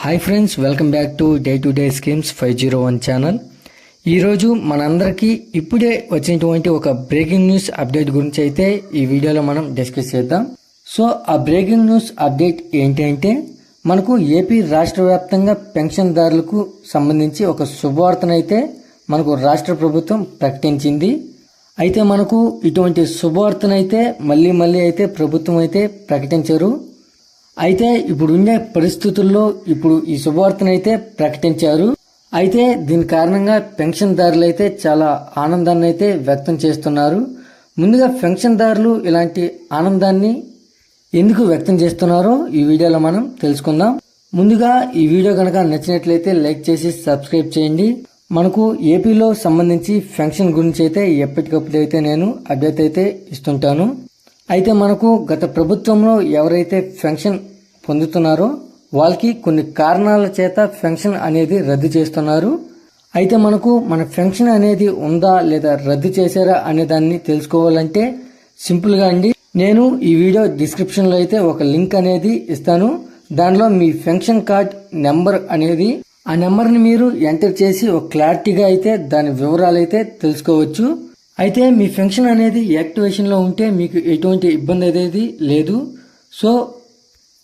Hi friends, welcome back to day schemes 501 channel. ఈరోజు మనందరికీ ఇప్పుడే వచ్చినటువంటి ఒక బ్రేకింగ్ న్యూస్ అప్డేట్ గురించి అయితే ఈ వీడియోలో మనం డిస్కస్ చేద్దాం. సో ఆ బ్రేకింగ్ న్యూస్ అప్డేట్ ఏంటి అంటే, మనకు ఏపీ రాష్ట్ర వ్యాప్తంగా పెన్షన్దారులకు సంబంధించి ఒక శుభవార్తనైతే మనకు రాష్ట్ర ప్రభుత్వం ప్రకటించింది. అయితే మనకు ఇటువంటి శుభవార్తనైతే మళ్ళీ అయితే ప్రభుత్వం అయితే ప్రకటించారు. అయితే ఇప్పుడు ఉండే పరిస్థితుల్లో ఇప్పుడు ఈ శుభవార్తను అయితే ప్రకటించారు. అయితే దీని కారణంగా పెన్షన్దారులు అయితే చాలా ఆనందాన్ని అయితే వ్యక్తం చేస్తున్నారు. ముందుగా పెన్షన్దారులు ఇలాంటి ఆనందాన్ని ఎందుకు వ్యక్తం చేస్తున్నారో ఈ వీడియోలో మనం తెలుసుకుందాం. ముందుగా ఈ వీడియో కనుక నచ్చినట్లయితే లైక్ చేసి సబ్స్క్రైబ్ చేయండి. మనకు ఏపీలో సంబంధించి పెన్షన్ గురించి అయితే ఎప్పటికప్పుడు అయితే నేను అప్డేట్ అయితే ఇస్తుంటాను. అయితే మనకు గత ప్రభుత్వంలో ఎవరైతే పెన్షన్ పొందుతున్నారో వాళ్ళకి కొన్ని కారణాల చేత పెన్షన్ అనేది రద్దు చేస్తున్నారు. అయితే మనకు మన పెన్షన్ అనేది ఉందా లేదా రద్దు చేశారా అనే దాన్ని తెలుసుకోవాలంటే సింపుల్గా అండి, నేను ఈ వీడియో డిస్క్రిప్షన్లో అయితే ఒక లింక్ అనేది ఇస్తాను. దానిలో మీ పెన్షన్ కార్డ్ నెంబర్ అనేది ఆ నెంబర్ని మీరు ఎంటర్ చేసి ఒక క్లారిటీగా అయితే దాని వివరాలు అయితే తెలుసుకోవచ్చు. అయితే మీ పెన్షన్ అనేది యాక్టివేషన్లో ఉంటే మీకు ఎటువంటి ఇబ్బంది అనేది లేదు. సో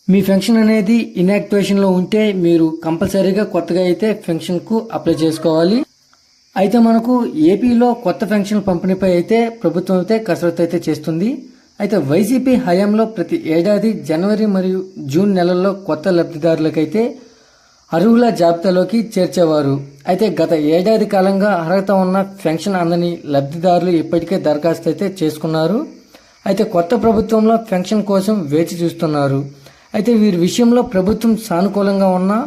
మీ పెన్షన్ అనేది ఇన్యాక్టివేషన్లో ఉంటే మీరు కంపల్సరీగా కొత్తగా అయితే పెన్షన్కు అప్లై చేసుకోవాలి. అయితే మనకు ఏపీలో కొత్త పెన్షన్ పంపిణీపై అయితే ప్రభుత్వం అయితే కసరత్తు అయితే చేస్తుంది. అయితే వైసీపీ హయాంలో ప్రతి ఏడాది జనవరి మరియు జూన్ నెలల్లో కొత్త లబ్ధిదారులకైతే అర్హుల జాబితాలోకి చేర్చేవారు. అయితే గత ఏడాది కాలంగా అర్హత ఉన్న పెన్షన్ అందని లబ్ధిదారులు ఇప్పటికే దరఖాస్తు అయితే చేసుకున్నారు. అయితే కొత్త ప్రభుత్వంలో పెన్షన్ కోసం వేచి చూస్తున్నారు. అయితే వీరి విషయంలో ప్రభుత్వం సానుకూలంగా ఉన్నా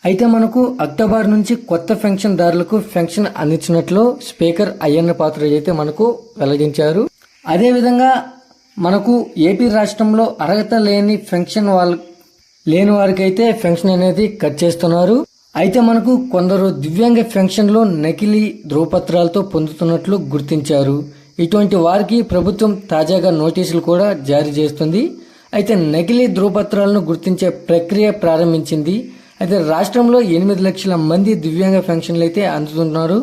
అయితే మనకు అక్టోబర్ నుంచి కొత్త పెన్షన్దారులకు పెన్షన్ అందించినట్లు స్పీకర్ అయ్యన్న పాత్రుడు అయితే మనకు వెల్లడించారు. అదేవిధంగా మనకు ఏపీ రాష్ట్రంలో అర్హత లేని వారికి అయితే పెన్షన్ అనేది కట్ చేస్తున్నారు. అయితే మనకు కొందరు దివ్యాంగ పెన్షన్లు నకిలీ ధృవపత్రాలతో పొందుతున్నట్లు గుర్తించారు. ఇటువంటి వారికి ప్రభుత్వం తాజాగా నోటీసులు కూడా జారీ చేస్తుంది. అయితే నకిలీ ధృవపత్రాలను గుర్తించే ప్రక్రియ ప్రారంభించింది. అయితే రాష్ట్రంలో 8 లక్షల మంది దివ్యాంగ పెన్షన్లు అయితే అందుతున్నారు.